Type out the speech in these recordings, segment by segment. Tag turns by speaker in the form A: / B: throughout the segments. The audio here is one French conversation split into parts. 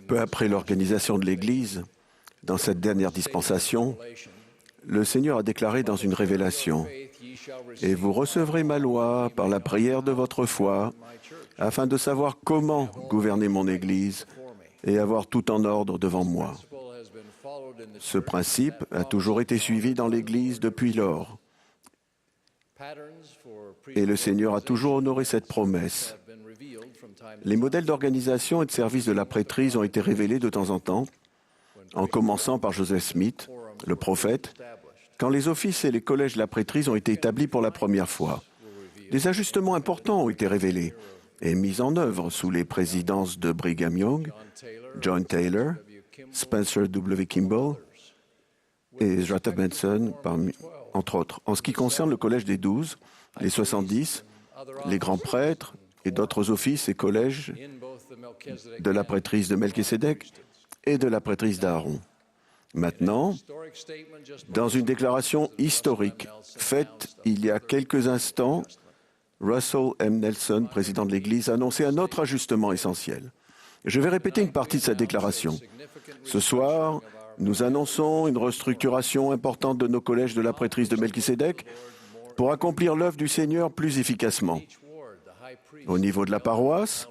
A: Peu après l'organisation de l'Église, dans cette dernière dispensation, le Seigneur a déclaré dans une révélation « Et vous recevrez ma loi par la prière de votre foi, afin de savoir comment gouverner mon Église et avoir tout en ordre devant moi. » Ce principe a toujours été suivi dans l'Église depuis lors. Et le Seigneur a toujours honoré cette promesse. Les modèles d'organisation et de service de la prêtrise ont été révélés de temps en commençant par Joseph Smith, le prophète, quand les offices et les collèges de la prêtrise ont été établis pour la première fois. Des ajustements importants ont été révélés et mis en œuvre sous les présidences de Brigham Young, John Taylor, Spencer W. Kimball et Ezra Benson, entre autres. En ce qui concerne le collège des 12, les 70, les grands prêtres et d'autres offices et collèges de la prêtrise de Melchisédek et de la prêtrise d'Aaron. Maintenant, dans une déclaration historique faite il y a quelques instants, Russell M. Nelson, président de l'Église, a annoncé un autre ajustement essentiel. Je vais répéter une partie de sa déclaration. Ce soir, nous annonçons une restructuration importante de nos collèges de la prêtrise de Melchisédek pour accomplir l'œuvre du Seigneur plus efficacement. Au niveau de la paroisse,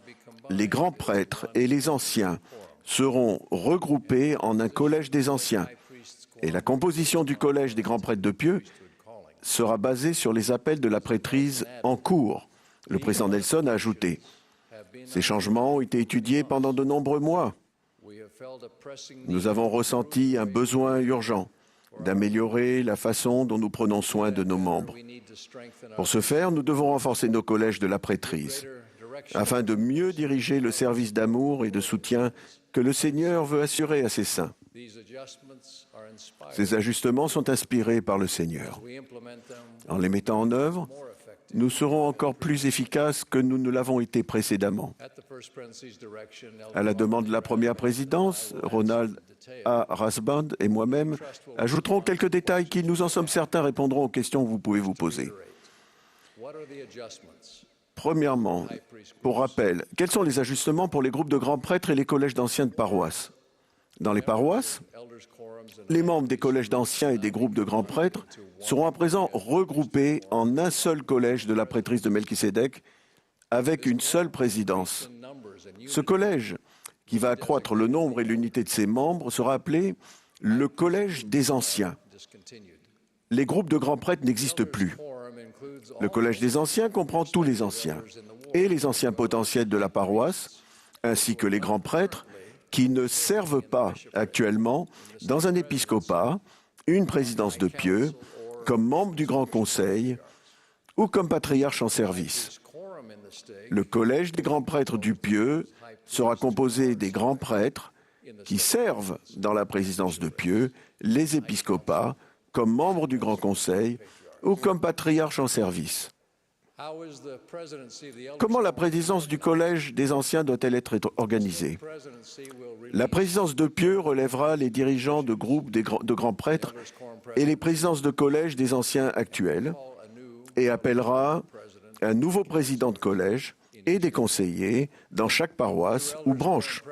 A: les grands prêtres et les anciens seront regroupés en un collège des anciens et la composition du collège des grands prêtres de Pieux sera basée sur les appels de la prêtrise en cours. Le président Nelson a ajouté « Ces changements ont été étudiés pendant de nombreux mois. Nous avons ressenti un besoin urgent d'améliorer la façon dont nous prenons soin de nos membres. Pour ce faire, nous devons renforcer nos collèges de la prêtrise afin de mieux diriger le service d'amour et de soutien que le Seigneur veut assurer à ses saints. Ces ajustements sont inspirés par le Seigneur. En les mettant en œuvre, nous serons encore plus efficaces que nous ne l'avons été précédemment. À la demande de la première présidence, Ronald A. Rasband et moi-même ajouterons quelques détails qui, nous en sommes certains, répondront aux questions que vous pouvez vous poser. Premièrement, pour rappel, quels sont les ajustements pour les groupes de grands prêtres et les collèges d'anciens de paroisse? Dans les paroisses, les membres des collèges d'anciens et des groupes de grands prêtres seront à présent regroupés en un seul collège de la prêtrise de Melchisédek avec une seule présidence. Ce collège, qui va accroître le nombre et l'unité de ses membres, sera appelé le collège des anciens. Les groupes de grands prêtres n'existent plus. Le collège des anciens comprend tous les anciens et les anciens potentiels de la paroisse, ainsi que les grands prêtres qui ne servent pas actuellement dans un épiscopat, une présidence de Pieux, comme membre du Grand Conseil ou comme patriarche en service. Le collège des grands prêtres du Pieux sera composé des grands prêtres qui servent dans la présidence de Pieux, les épiscopats, comme membres du Grand Conseil ou comme patriarche en service. Comment la présidence du Collège des Anciens doit-elle être organisée? La présidence de Pieux relèvera les dirigeants de groupes de grands prêtres et les présidences de collège des anciens actuels et appellera un nouveau président de collège et des conseillers dans chaque paroisse ou branche.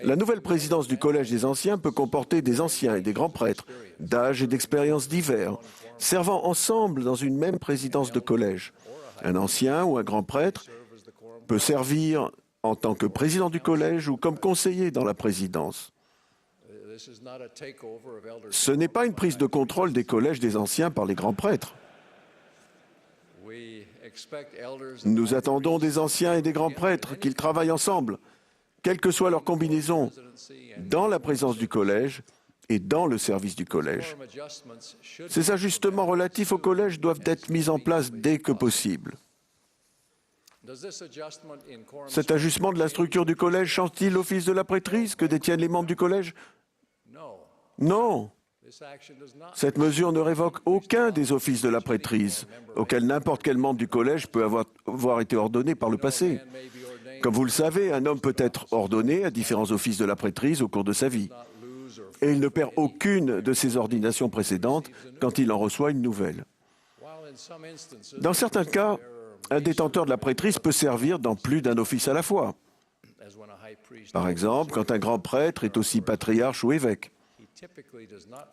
A: La nouvelle présidence du Collège des Anciens peut comporter des anciens et des grands prêtres d'âge et d'expérience divers, servant ensemble dans une même présidence de collège. Un ancien ou un grand prêtre peut servir en tant que président du collège ou comme conseiller dans la présidence. Ce n'est pas une prise de contrôle des collèges des anciens par les grands prêtres. Nous attendons des anciens et des grands prêtres qu'ils travaillent ensemble, quelle que soit leur combinaison, dans la présence du collège et dans le service du collège. Ces ajustements relatifs au collège doivent être mis en place dès que possible. Cet ajustement de la structure du collège change-t-il l'office de la prêtrise que détiennent les membres du collège? Non. Cette mesure ne révoque aucun des offices de la prêtrise, auxquels n'importe quel membre du collège peut avoir été ordonné par le passé. Comme vous le savez, un homme peut être ordonné à différents offices de la prêtrise au cours de sa vie. Et il ne perd aucune de ses ordinations précédentes quand il en reçoit une nouvelle. Dans certains cas, Un détenteur de la prêtrise peut servir dans plus d'un office à la fois. Par exemple, quand un grand prêtre est aussi patriarche ou évêque.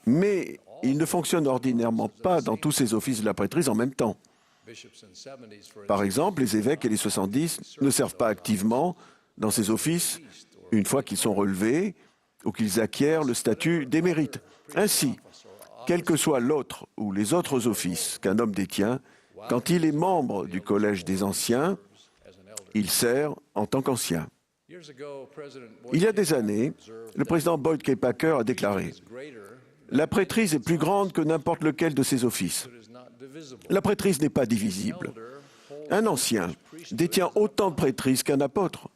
A: Mais il ne fonctionne ordinairement pas dans tous ces offices de la prêtrise en même temps. Par exemple, les évêques et les 70 ne servent pas activement dans ces offices une fois qu'ils sont relevés ou qu'ils acquièrent le statut d'émérite. Ainsi, quel que soit l'autre ou les autres offices qu'un homme détient, quand il est membre du Collège des Anciens, il sert en tant qu'ancien. Il y a des années, le président Boyd K. Packer a déclaré « La prêtrise est plus grande que n'importe lequel de ses offices. La prêtrise n'est pas divisible. Un ancien détient autant de prêtrise qu'un apôtre.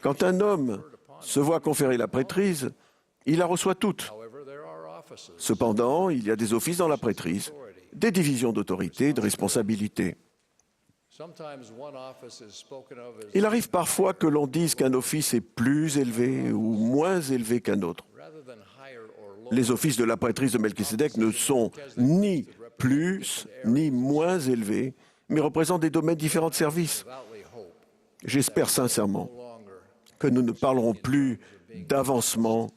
A: Quand un homme se voit conférer la prêtrise, il la reçoit toute. Cependant, il y a des offices dans la prêtrise, des divisions d'autorité et de responsabilité. Il arrive parfois que l'on dise qu'un office est plus élevé ou moins élevé qu'un autre. Les offices de la prêtrise de Melchisédek ne sont ni plus ni moins élevés, mais représentent des domaines différents de service. J'espère sincèrement que nous ne parlerons plus d'avancement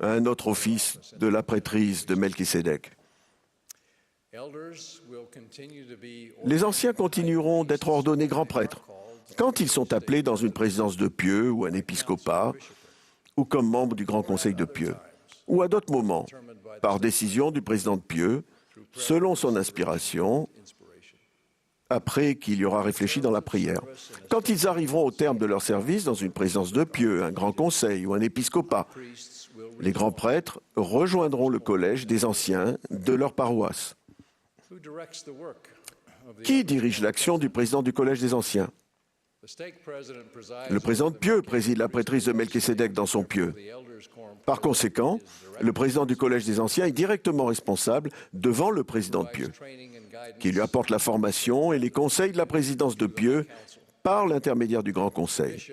A: à un autre office de la prêtrise de Melchisédek. Les anciens continueront d'être ordonnés grands prêtres quand ils sont appelés dans une présidence de pieux ou un épiscopat ou comme membres du Grand Conseil de pieux, ou à d'autres moments, par décision du président de pieux, selon son inspiration, après qu'il y aura réfléchi dans la prière. Quand ils arriveront au terme de leur service dans une présidence de pieux, un grand conseil ou un épiscopat, les grands prêtres rejoindront le collège des anciens de leur paroisse. Qui dirige l'action du président du collège des anciens? Le président de pieux préside la prêtrise de Melchisédek dans son pieux. Par conséquent, le président du collège des anciens est directement responsable devant le président de pieux, qui lui apporte la formation et les conseils de la présidence de pieux par l'intermédiaire du grand conseil.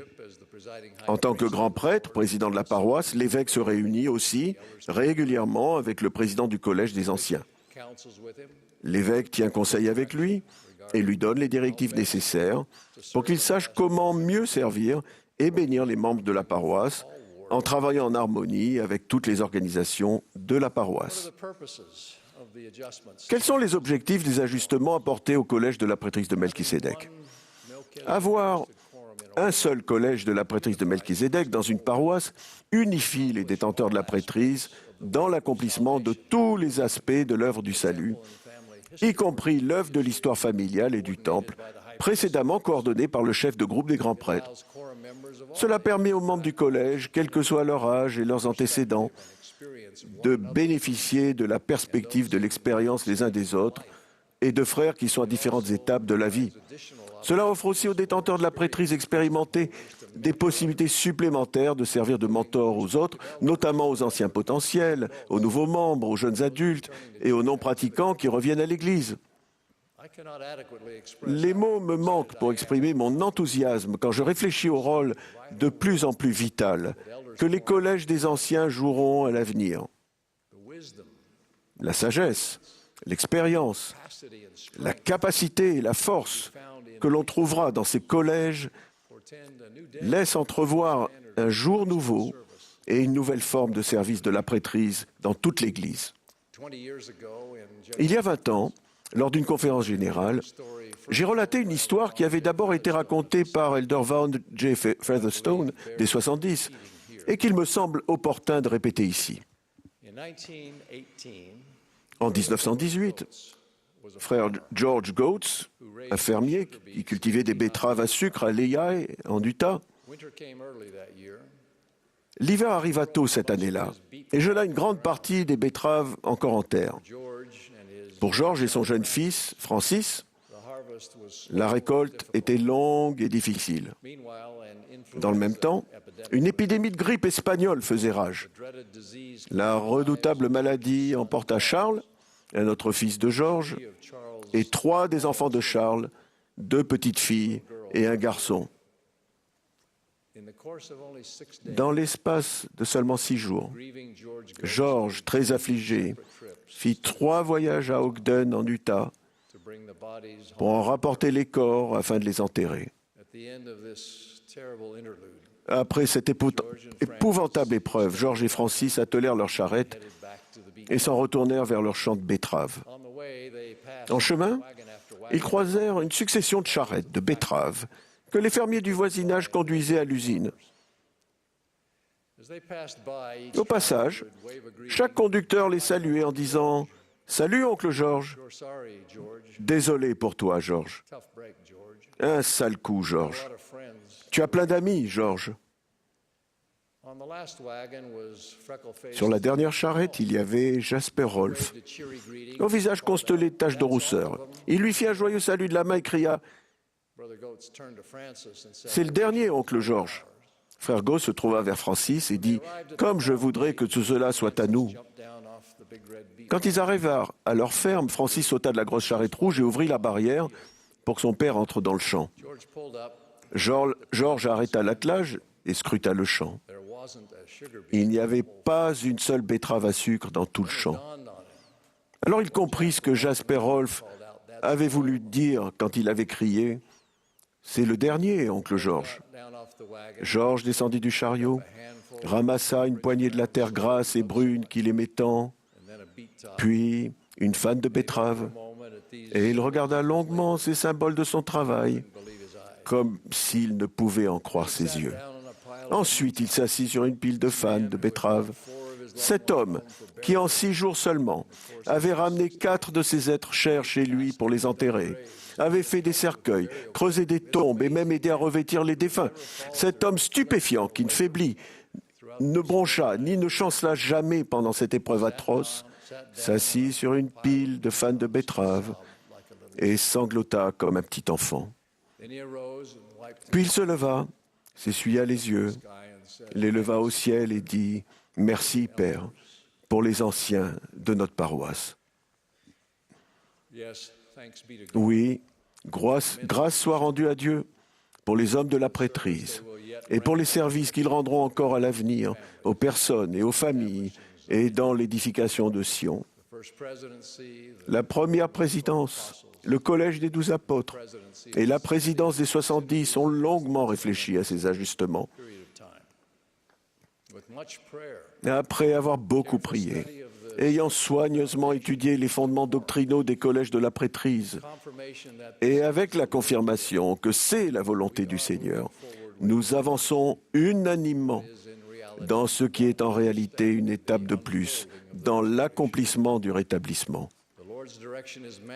A: En tant que grand prêtre, président de la paroisse, l'évêque se réunit aussi régulièrement avec le président du collège des anciens. L'évêque tient conseil avec lui et lui donne les directives nécessaires pour qu'il sache comment mieux servir et bénir les membres de la paroisse en travaillant en harmonie avec toutes les organisations de la paroisse. Quels sont les objectifs des ajustements apportés au collège de la prêtrise de Melchisédek? Avoir un seul collège de la prêtrise de Melchisédek dans une paroisse unifie les détenteurs de la prêtrise dans l'accomplissement de tous les aspects de l'œuvre du salut, y compris l'œuvre de l'histoire familiale et du temple, précédemment coordonnée par le chef de groupe des grands prêtres. Cela permet aux membres du collège, quel que soit leur âge et leurs antécédents, de bénéficier de la perspective de l'expérience les uns des autres et de frères qui sont à différentes étapes de la vie. Cela offre aussi aux détenteurs de la prêtrise expérimentée des possibilités supplémentaires de servir de mentor aux autres, notamment aux anciens potentiels, aux nouveaux membres, aux jeunes adultes et aux non-pratiquants qui reviennent à l'Église. Les mots me manquent pour exprimer mon enthousiasme quand je réfléchis au rôle de plus en plus vital que les collèges des anciens joueront à l'avenir. La sagesse, l'expérience, la capacité et la force que l'on trouvera dans ces collèges laissent entrevoir un jour nouveau et une nouvelle forme de service de la prêtrise dans toute l'Église. Il y a 20 ans, lors d'une conférence générale, j'ai relaté une histoire qui avait d'abord été racontée par Elder Vaughan J. Featherstone des 70 et qu'il me semble opportun de répéter ici. En 1918, frère George Goetz, un fermier qui cultivait des betteraves à sucre à Lehigh, en Utah, l'hiver arriva tôt cette année-là et gela une grande partie des betteraves encore en terre. Pour George et son jeune fils, Francis, la récolte était longue et difficile. Dans le même temps, une épidémie de grippe espagnole faisait rage. La redoutable maladie emporta Charles, un autre fils de George, et 3 des enfants de Charles, 2 petites filles et un garçon. Dans l'espace de seulement 6 jours, George, très affligé, fit 3 voyages à Ogden, en Utah, pour en rapporter les corps afin de les enterrer. Après cette épouvantable épreuve, George et Francis attelèrent leurs charrettes et s'en retournèrent vers leur champ de betteraves. En chemin, ils croisèrent une succession de charrettes de betteraves que les fermiers du voisinage conduisaient à l'usine. Au passage, chaque conducteur les saluait en disant « Salut, oncle George !»« Désolé pour toi, George. »« Un sale coup, George. »« Tu as plein d'amis, George. » Sur la dernière charrette, il y avait Jasper Rolfe, au visage constellé de taches de rousseur. Il lui fit un joyeux salut de la main et cria « C'est le dernier, oncle George. » Frère Goss se trouva vers Francis et dit « Comme je voudrais que tout cela soit à nous. » Quand ils arrivèrent à leur ferme, Francis sauta de la grosse charrette rouge et ouvrit la barrière pour que son père entre dans le champ. George arrêta l'attelage et scruta le champ. Il n'y avait pas une seule betterave à sucre dans tout le champ. Alors il comprit ce que Jasper Rolfe avait voulu dire quand il avait crié « C'est le dernier, oncle George. » George descendit du chariot, ramassa une poignée de la terre grasse et brune qu'il aimait tant, puis une fanne de betterave, et il regarda longuement ces symboles de son travail, comme s'il ne pouvait en croire ses yeux. Ensuite, il s'assit sur une pile de fannes de betterave. Cet homme, qui en 6 jours seulement avait ramené 4 de ses êtres chers chez lui pour les enterrer, avait fait des cercueils, creusé des tombes et même aidé à revêtir les défunts. Cet homme stupéfiant qui ne faiblit, ne broncha ni ne chancela jamais pendant cette épreuve atroce, s'assit sur une pile de fannes de betterave et sanglota comme un petit enfant. Puis il se leva, s'essuya les yeux, les leva au ciel et dit « Merci, Père, pour les anciens de notre paroisse. » Oui, grâce soit rendue à Dieu pour les hommes de la prêtrise et pour les services qu'ils rendront encore à l'avenir aux personnes et aux familles et dans l'édification de Sion. La première présidence, le collège des 12 apôtres et la présidence des 70 ont longuement réfléchi à ces ajustements. Après avoir beaucoup prié, ayant soigneusement étudié les fondements doctrinaux des collèges de la prêtrise, et avec la confirmation que c'est la volonté du Seigneur, nous avançons unanimement dans ce qui est en réalité une étape de plus dans l'accomplissement du rétablissement.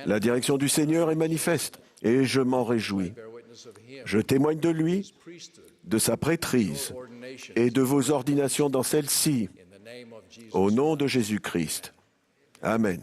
A: La direction du Seigneur est manifeste et je m'en réjouis. Je témoigne de lui, de sa prêtrise et de vos ordinations dans celle-ci, au nom de Jésus-Christ. Amen.